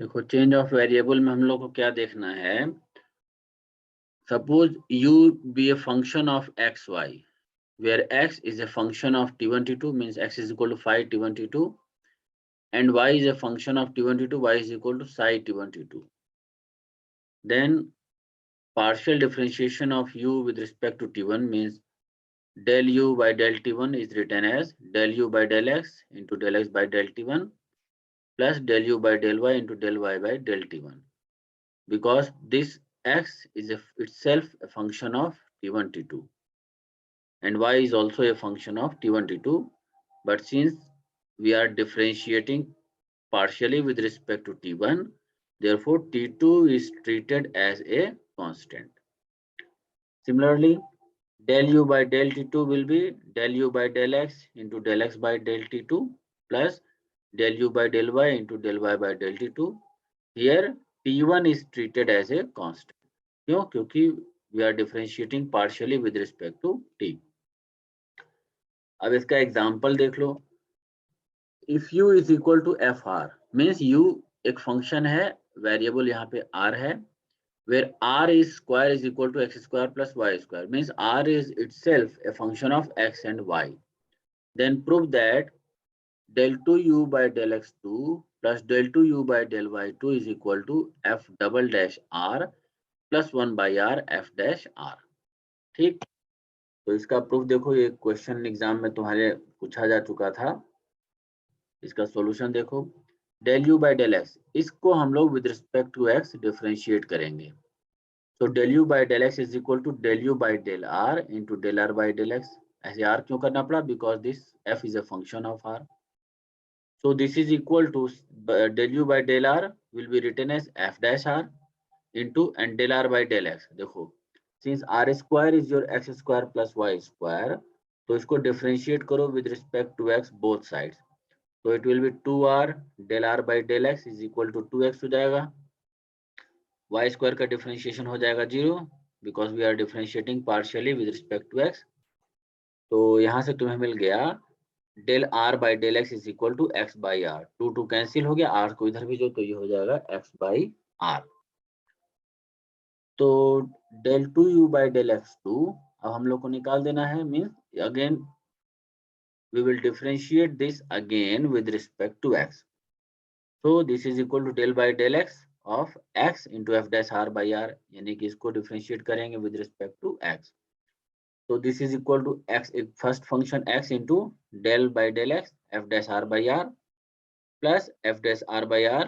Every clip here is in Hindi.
देखो चेंज ऑफ वेरिएबल में हम लोग को क्या देखना है। Suppose u be a function of xy where x is a function of t1 t2 means x is equal to phi t1 t2 and y is a function of t1 t2 y is equal to psi t1 t2. Then partial differentiation of u with respect to t1 means del u by del t1 is written as del u by del x into del x by del t1 plus del u by del y into del y by del t1, because this x is itself a function of t1 t2 and y is also a function of t1 t2, but since we are differentiating partially with respect to t1, therefore t2 is treated as a constant. Similarly, del u by del t2 will be del u by del x into del x by del t2 plus del u by del y into del y by del t2. Here t1 is treated as a constant. क्यों? क्योंकि we are differentiating partially with respect to t. अब इसका एग्जाम्पल देख लो। If u is equal to fr means u एक फंक्शन है, वेरिएबल यहाँ पे r है, where r is square is equal to x square plus y square means r is itself a function of x and y. Then prove that del 2u by del x2 plus del 2u by del y2 is equal to f double dash r plus 1 by r f dash r. ठीक, तो इसका प्रूफ देखो, ये क्वेश्चन एग्जाम में तुम्हारे पूछा जा चुका था। इसका सॉल्यूशन देखो, del u by del x इसको हम लोग with respect to x differentiate करेंगे। तो del u by del x is equal to del u by del r into del r by del x। ऐसे r क्यों करना पड़ा? Because this f is a function of r। So this is equal to del u by del r will be written as f dash r into and del r by del x। देखो since r square is your x square plus y square, तो इसको डिफरेंशिएट करो with respect to x both sides. तो it will be 2r del r by del x is equal to 2x हो जाएगा। y स्क्वायर का डिफरेंशिएशन हो जाएगा 0 because we are differentiating partially with respect to x। तो यहाँ से तुम्हें मिल गया del r by del x is equal to x by r. Two two cancel हो गया, आर को इधर भेजो तो ये हो जाएगा एक्स बाई आर। तो del two u by del x two अब हम लोग को निकाल देना है। Means again we will differentiate this again with respect to x. So this is equal to del by del x of x into f dash r by r, यानी कि इसको डिफरेंशिएट करेंगे with respect to x. So this is equal to x, first function x into del by del x f dash r by r plus f dash r by r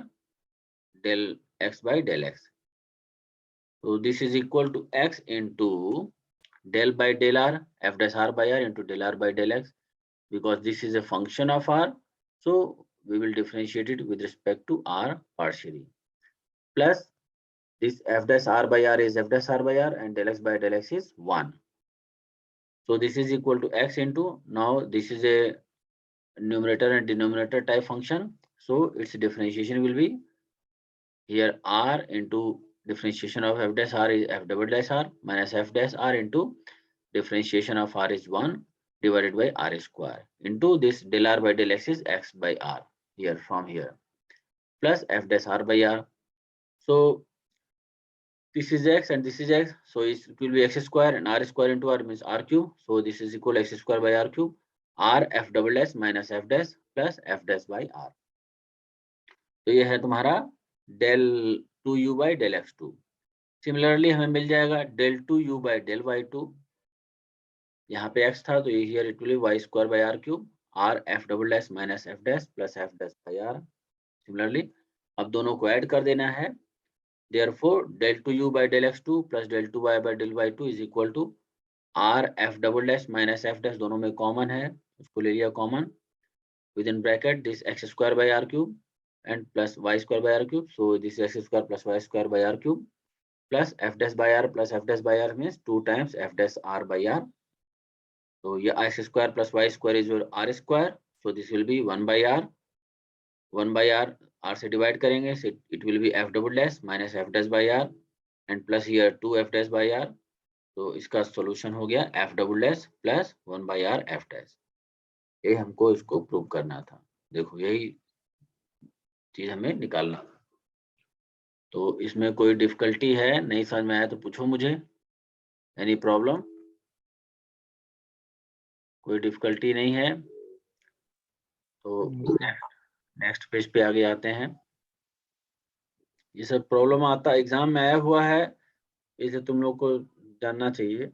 del x by del x. So this is equal to x into del by del r f dash r by r into del r by del x, because this is a function of r. So we will differentiate it with respect to r partially. Plus this f dash r by r is f dash r by r and del x by del x is 1. So this is equal to x into, now this is a numerator and denominator type function. So its differentiation will be here r into differentiation of f dash r is f double dash r minus f dash r into differentiation of r is 1 divided by r square into this del r by del x is x by r here from here plus f dash r by r. So this is x and this is x, so it will be x square and r square into r means r cube. So this is equal to x square by r cube r f double dash minus f dash plus f dash by r. तो ये है तुम्हारा del 2u by del x2। Similarly हमें मिल जाएगा del 2u by del y2। यहाँ पे x था तो ये here it will be y square by r cube r f double dash minus f dash plus f dash by r। Similarly अब दोनों को ऐड कर देना है। Therefore del 2u by del x2 plus del 2y by del y2 is equal to r f double dash minus f dash, दोनों में कॉमन है उसको ले लिया common, within bracket this x square by r cube and plus y square by r cube. So this is x square plus y square by r cube plus f dash by r plus f dash by r means 2 times f dash r by r. So ये x square plus y square is your r square. So this will be 1 by r, 1 by r, r से divide करेंगे, so it will be f double dash minus f dash by r and plus here 2 f dash by r. तो इसका सॉल्यूशन हो गया f double dash plus 1 by r f dash। ये हमको इसको प्रूव करना था। देखो यही चीज हमें निकालना। तो इसमें कोई डिफिकल्टी है? नहीं समझ में आया तो पूछो मुझे। Any problem? कोई डिफिकल्टी नहीं है तो नेक्स्ट पेज पे आगे आते हैं। ये सब प्रॉब्लम आता एग्जाम में आया हुआ है, इसे तुम लोग को जानना चाहिए।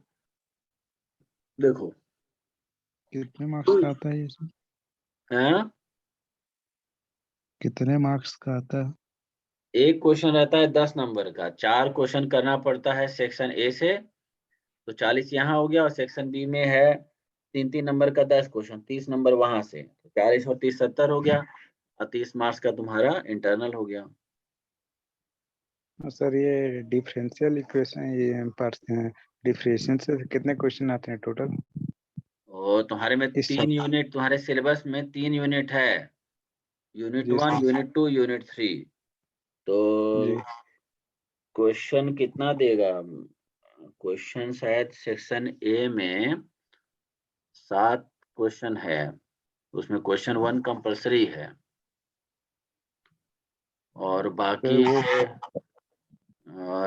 देखो कितने मार्क्स का आता है ये सब? हाँ, कितने मार्क्स का आता है? एक क्वेश्चन रहता है 10 नंबर का, 4 क्वेश्चन करना पड़ता है सेक्शन ए से, तो 40 यहाँ हो गया, और सेक्शन बी में है 3-3 नंबर का 10 क्वेश्चन, 30 नंबर वहां से, तो 40 और 30 70 हो गया, और 30 मार्क्स का तुम्हारा इंटरनल हो गया। सर ये डिफरेंशियल इक्वेशन, ये डिफरेंशियल से कितने क्वेश्चन आते हैं टोटल? और तुम्हारे में इस 3 यूनिट, तुम्हारे सिलेबस में 3 यूनिट है, यूनिट जी 1, सर। Unit 2, unit 3। तो जी क्वेश्चन कितना देगा? क्वेश्चन शायद सेक्शन ए में 7 क्वेश्चन है, उसमें क्वेश्चन 1 कंपल्सरी है, और सर, बाकी वो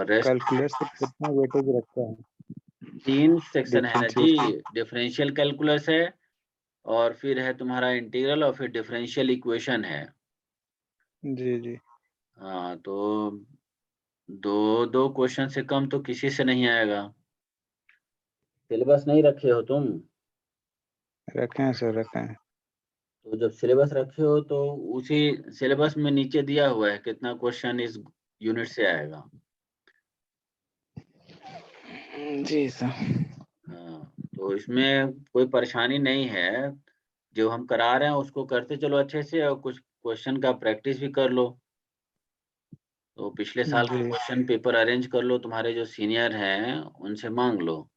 रेस्ट कैलकुलस से कितना वेटेज रखता है? 3 सेक्शन है ना जी। डिफरेंशिएशन। डिफरेंशियल कैलकुलस है, और फिर है तुम्हारा इंटीग्रल, और फिर डिफरेंशियल इक्वेशन है। जी जी। हाँ, तो दो दो क्वेश्चन से कम तो किसी से नहीं आएगा। सिलेबस नहीं रखे हो तुम? रखे हैं सर, रखे हैं। तो जब सिलेबस रखे हो तो उसी सिलेबस में नीचे दिया हुआ है कितना क्वेश्चन इस यूनिट से आएगा। जी सर। हाँ, तो इसमें कोई परेशानी नहीं है, जो हम करा रहे हैं उसको करते चलो अच्छे से, और कुछ क्वेश्चन का प्रैक्टिस भी कर लो। तो पिछले साल के जी क्वेश्चन पेपर अरेंज कर लो, तुम्हारे जो सीनियर हैं उनसे मांग लो।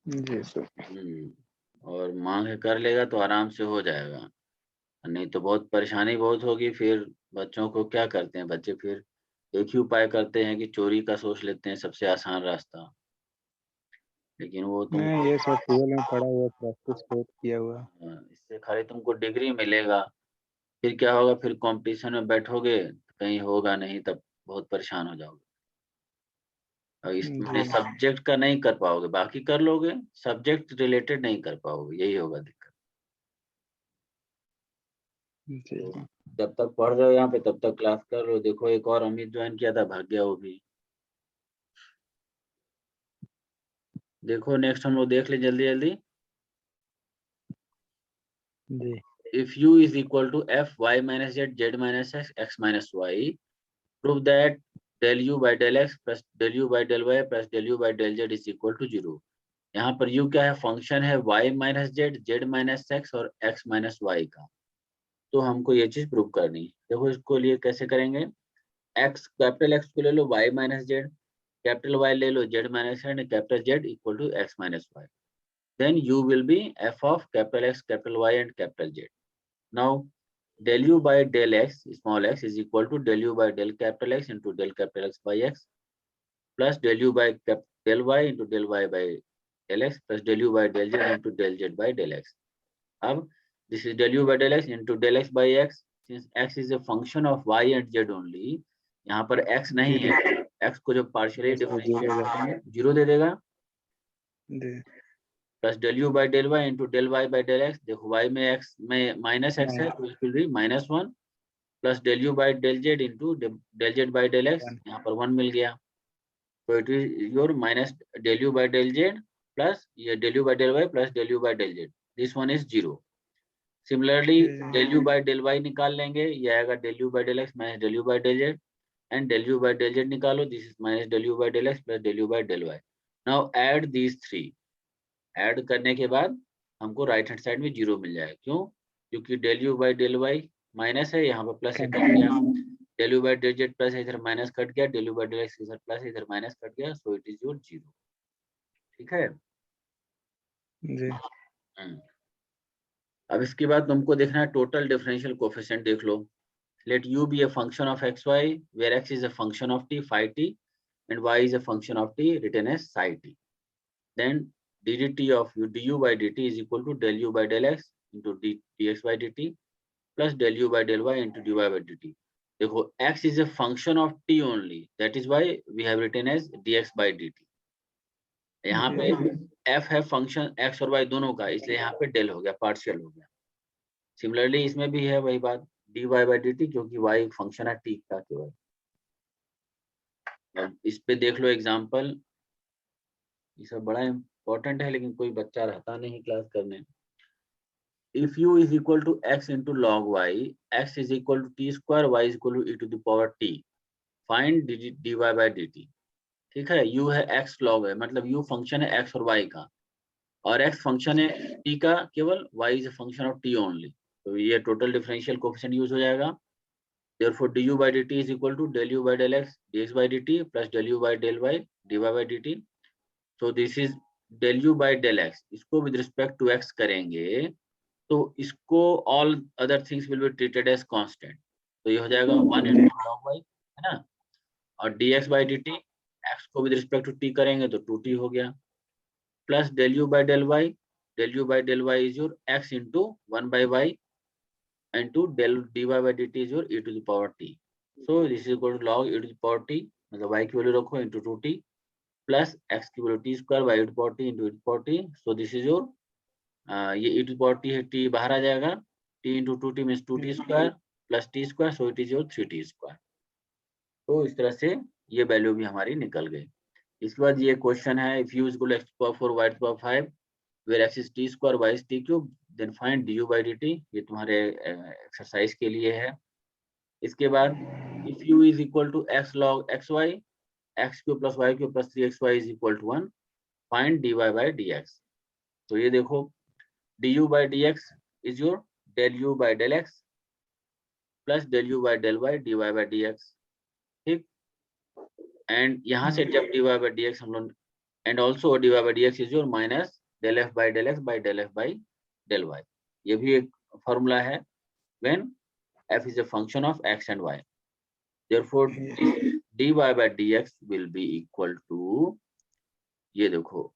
जी सर। और मांग के कर लेगा तो आराम से हो जाएगा, नहीं तो बहुत परेशानी बहुत होगी फिर। बच्चों को क्या करते हैं बच्चे फिर, एक ही उपाय करते हैं कि चोरी का सोच लेते हैं सबसे आसान रास्ता, लेकिन वो नहीं, तुमको ये सब ट्वेल्व में पढ़ा हुआ, प्रैक्टिस बहुत किया हुआ। इससे खाली तुमको डिग्री मिलेगा, फिर क्या होगा, फिर कंपटीशन में बैठोगे कहीं होगा नहीं, तब बहुत परेशान हो जाओगे। और इसमें जी सब्जेक्ट का नहीं कर पाओगे, बाकी कर लोगे, सब्जेक्ट रिलेटेड नहीं कर पाओगे, यही होगा दिक्कत। जी तो जी। जब तक पढ़ रहे हो यहाँ पे तब तक क्लास कर लो। देखो एक और अमित ज्वाइन किया था, भाग गया वो भी। देखो नेक्स्ट हम लोग देख ले जल्दी जल्दी। जी If u is equal to f y minus z z minus x x minus y, prove that del u by del x plus del u by del y plus del u by del z is equal to 0। यहाँ पर u क्या है? फंक्शन है y minus Z, Z minus x और x माइनस वाई का। तो हमको ये चीज प्रूव करनी है। देखो इसको लिए कैसे करेंगे, x कैपिटल x को ले लो y minus z, capital y ले लो z minus z, capital z equal to x minus y. Then u will be f of capital X, capital Y and capital Z. Now del u by del x small x is equal to del u by del capital X into del capital X by x plus del u by del y into del y by del x plus del u by del z into del z by del x. अब this is del u by del x into del x by x, since x is a function of y and z only, यहाँ पर x नहीं जीरो। है, x को जब पार्शियली बस वो डिफरेंशिएट जीरो करेंगे 0 दे देगा, g. Plus del u by del y into del y by del x. देखो वाई में एक्स में माइनस एक्स है नहीं, तो it will be -1 plus del u by del z into del z by del x, one. यहाँ पर 1 मिल गया। तो it is your minus del u by del z plus ये del u by del y plus del u by del z, this one is 0। Similarly g g. Del u by del y निकाल लेंगे, ये आएगा del u by del x minus del u by del z, and del u by del z निकालो, this is minus del u by del x plus del u by del y. Now add these three, add करने के बाद हमको राइट हैंड साइड में 0 मिल जाएगा। क्यों? क्योंकि del u by del y minus है, यहाँ पर प्लस है, कट कैंसिल। गया। Del u by del z plus है, इधर माइनस कट गया, del u by del x इधर प्लस है, इधर माइनस कट गया, सो इट इज योर 0। ठीक है। जी हम्म। अब इसके बाद तुमको देखना है टोटल डिफरेंशियल कोफिशिएंट, देख लो। Let u be a function of xy where x is a function of t phi t and y is a function of t written as psi t. Then ddt of du by dt is equal to del u by del x into dx by dt plus del u by del y into dy by dt. देखो x is a function of t only, that is why we have written as dx by dt. यहाँ पे f है फंक्शन x और y दोनों का, इसलिए यहाँ पे डेल हो गया, पार्शियल हो गया। सिमिलरली इसमें भी है वही बात, dy by dt, क्योंकि y एक फंक्शन है t का केवल। अब इस पे देख लो एग्जांपल, ये सब बड़ा इंपॉर्टेंट है लेकिन कोई बच्चा रहता नहीं क्लास करने। If u is equal to x into log y, x is equal to t square, y is equal to e to the power t. Find dy by dt. ठीक है, u है x log है, मतलब u फंक्शन है x और y का, और x फंक्शन है t का केवल, y is a function of t only. तो ये टोटल डिफरेंशियल कोएफिशिएंट यूज हो जाएगा। Therefore du by dt is equal to del u by del x dx by dt plus del u by del y dy by dt. So this is del u by del x, इसको with respect to x करेंगे तो इसको all other things will be treated as constant, तो ये हो जाएगा 1 into log y, है ना, और dx by dt x को विद रिस्पेक्ट टू t करेंगे तो 2t हो गया, plus del u by del y is your x into 1 by y into del dy by dt is your e to the power t. So this is equal to log e to the power t, मतलब y की वैल्यू रखो into 2t प्लस x की value t square by e to the power t into e to the power t. So this is your ये e to the power t है, t बाहर आ जाएगा, t into 2t means 2t square plus t square, so it is your 3t square. तो इस तरह से ये वैल्यू भी हमारी निकल गई। इसके बाद ये क्वेश्चन है, if u is equal to x to the power 4 y to the power 5 where x is t square y is t cube then find du by dt, ये तुम्हारे एक्सरसाइज के लिए है। इसके बाद if u is equal to x log xy x cube plus y cube plus 3xy is equal to 1 find dy by dx। तो ये देखो du by dx is your del u by del x plus del u by del y dy by dx, ठीक। एंड यहाँ से जब dy by dx हम लोग, and also dy by dx is your minus del f by del x by del f by del y, ये भी एक फॉर्मूला है when f is a function of x and y, therefore dy by dx will be equal to, ये देखो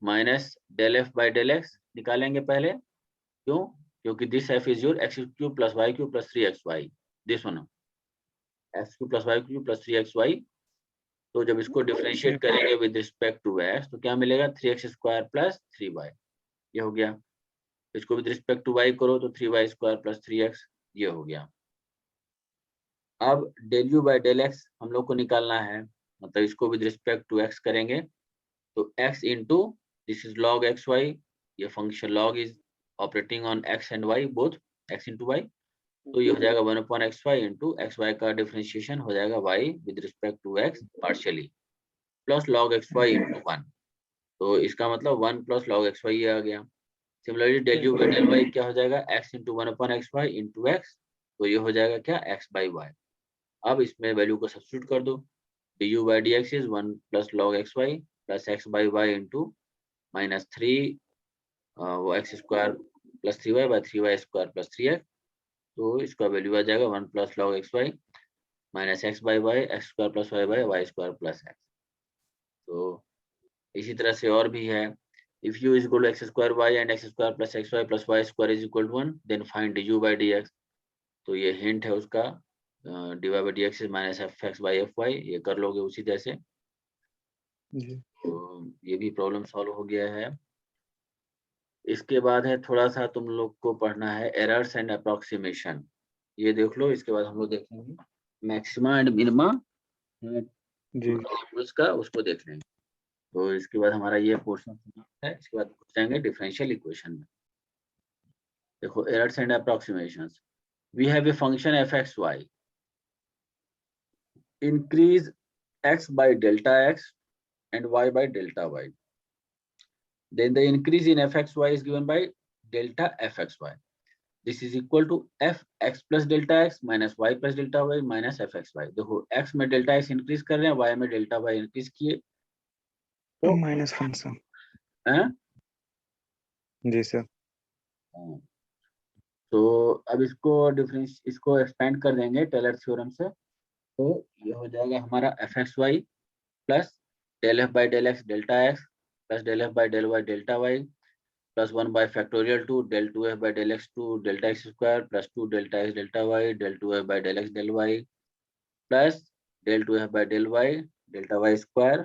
minus del f by del x निकालेंगे पहले, क्यों, क्योंकि this f is your x cube plus y cube plus 3xy, this one x cube plus y cube plus 3xy। तो जब इसको डिफरेंशिएट करेंगे विद रिस्पेक्ट टू x तो क्या मिलेगा, 3x स्क्वायर प्लस 3y, ये हो गया। इसको विद रिस्पेक्ट टू y करो तो 3y स्क्वायर प्लस 3x, ये हो गया। अब del u by del x हम लोग को निकालना है, मतलब इसको विद रिस्पेक्ट टू x करेंगे तो x into this is log xy, ये function log is operating on x and y both x into y, तो ये हो जाएगा 1/xy इंटू xy का डिफरेंशिएशन हो जाएगा y with respect to x partially plus log xy into 1, तो इसका मतलब 1 प्लस log xy ये आ गया। Similarly del u by del y क्या हो जाएगा, x into 1/xy into x, तो ये हो जाएगा क्या, x by y। अब इसमें वैल्यू को सब्स्टिट्यूट कर दो, du by dx is 1 plus log xy plus x by y into minus 3 वो x square plus 3y by 3y square plus 3x, तो इसका वैल्यू आ जाएगा 1 plus log xy minus x by y x square plus y by y square plus x. तो इसी तरह से और भी है, if u is equal to x square y and x square plus xy plus y square is equal to 1 then find du by dx। तो ये हिंट है उसका, dy by dx is minus fx by fy, ये कर लोगे उसी तरह से। तो ये भी प्रॉब्लम सॉल्व हो गया है। इसके बाद है थोड़ा सा तुम लोग को पढ़ना है एरर्स एंड अप्रोक्सीमेशन, ये देख लो। इसके बाद हम लोग देखेंगे मैक्सिमा एंड मिनिमा उसका, उसको देख लेंगे। तो इसके बाद हमारा ये पोर्शन है, इसके बाद जाएंगे डिफरेंशियल इक्वेशन में। देखो errors and approximations, we have a function f(x,y) increase x by delta x and y by delta y, then the increase in f(x,y) is given by delta f(x,y). this is equal to fx plus delta x minus y plus delta y minus fx,y। देखो x में delta x इंक्रीज कर रहे हैं, y में delta y इंक्रीज किए, तो माइनस फंक्शन हैं जी सर। तो अब इसको एक्सपेंड कर देंगे टेलर थ्योरम से, तो ये हो जाएगा हमारा fxy plus del f by del x delta x plus del f by del y delta y plus 1 bye factorial 2 del 2f by del x2 delta x square plus 2 delta x delta y del 2f by del x del y plus del 2f by del y delta y square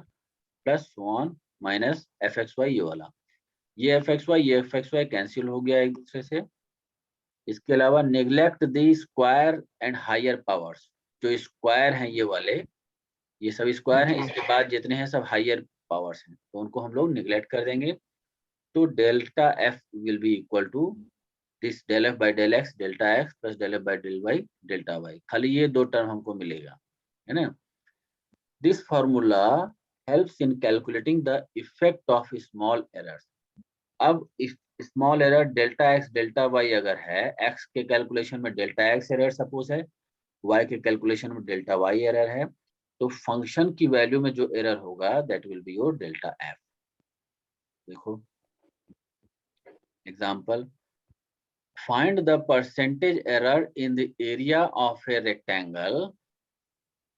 plus so on minus fxy ये वाला, ये fxy कैंसिल हो गया एक दूसरे से। इसके अलावा neglect the square and higher powers, जो स्क्वायर हैं ये वाले, ये सब स्क्वायर हैं, इसके बाद जितने हैं सब हायर पावर्स हैं, तो उनको हम लोग निगलेक्ट कर देंगे। तो delta f will be equal to this del f by del x delta x plus del f by del y delta y, खाली ये दो टर्म हमको मिलेगा, है ना। This formula helps in calculating the effect of small errors. अब small error delta x delta y अगर है, एक्स के कैलकुलेशन में डेल्टा एक्स एरर सपोज है, वाई के कैलकुलेशन में डेल्टा वाई एरर है, तो फंक्शन की वैल्यू में जो एरर होगा that will be your delta f. देखो example, find the percentage error in the area of a rectangle.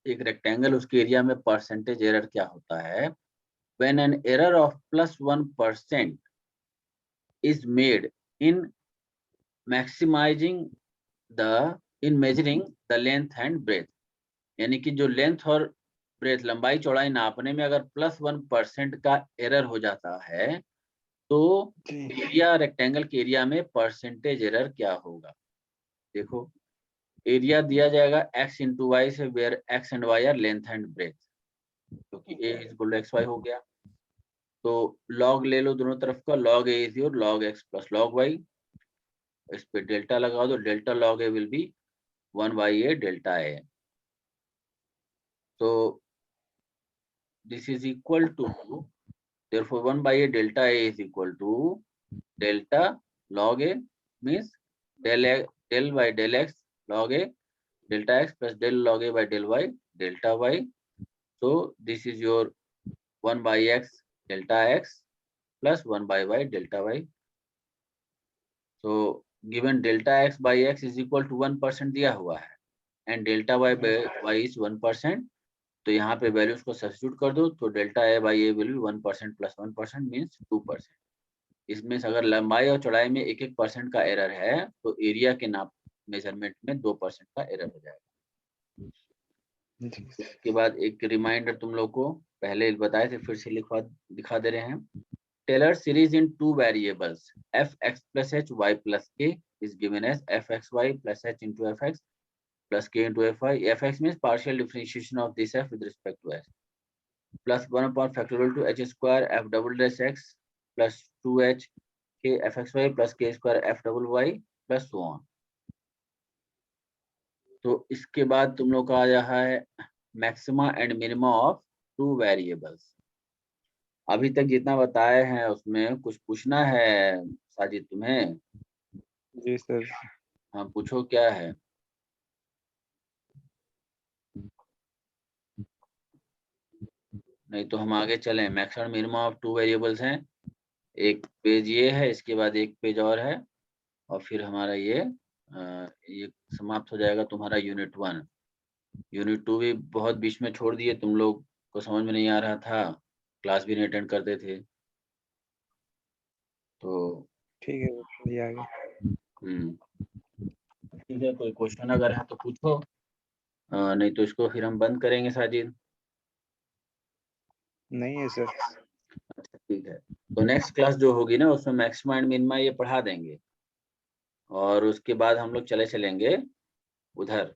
एक रेक्टेंगल, उसके एरिया में परसेंटेज एरर क्या होता है। When an error of +1% is made in maximising the in measuring the length and breadth, यानी कि जो लेंथ और ब्रेथ लंबाई चौड़ाई नापने में अगर +1% का एरर हो जाता है, तो एरिया रेक्टेंगल के एरिया में परसेंटेज एरर क्या होगा। देखो एरिया दिया जाएगा x इंटू वाई से, where x and y are length and breadth, क्योंकि a is equal to x y हो गया। तो log ले लो दोनों तरफ का, log a is your log x plus log y, इस पे डेल्टा लगा दो, delta log a will be 1/a डेल्टा a। तो this is equal to, therefore 1/a delta a is equal to delta log a means del by del x log a delta x plus del log a by del y delta y. So this is your 1/x delta x plus 1/y delta y. So given delta x by x is equal to 1% दिया हुआ है and delta y by y is 1%, तो यहाँ पे वैल्यूज को सब्स्टिट्यूट कर दो, तो delta A by A will be 1% plus 1% means 2%। इसमें से अगर लंबाई और चौड़ाई में 1-1% का एरर है, तो एरिया के नाप मेजरमेंट में 2% का एरर हो जाएगा। इसके बाद एक रिमाइंडर तुम लोग को पहले बताए थे, फिर से दिखा दे रहे हैं। Taylor series in 2 variables f(x + h y + k) is given as f(x, y) + h into f(x) plus k into fy. Fx means partial differentiation of this f with respect to s, plus 1 upon factorial to h square f double dash x plus 2h k fxy plus k square f double y plus so on. तो इसके बाद तुम लोग का आ रहा है maxima and minima of 2 variables. अभी तक जितना बताए हैं उसमें कुछ पूछना है साजिद तुम्हें? जी सर। हाँ पूछो, क्या है? नहीं तो हम आगे चलें। मैक्सिमम मिनिमम ऑफ 2 वेरिएबल्स हैं, एक पेज ये है, इसके बाद एक पेज और है, और फिर हमारा ये समाप्त हो जाएगा तुम्हारा यूनिट 1। यूनिट 2 भी बहुत बीच में छोड़ दिए, तुम लोग को समझ में नहीं आ रहा था, क्लास भी नहीं अटेंड करते थे, तो ठीक है आगे। ठीक है, कोई क्वेश्चन अगर है तो पूछो, नहीं तो इसको फिर हम बंद करेंगे साजिद। नहीं है सर। अच्छा ठीक है, तो नेक्स्ट क्लास जो होगी ना उसमें मैक्सिमा एंड मिनिमा ये पढ़ा देंगे, और उसके बाद हम लोग चलेंगे उधर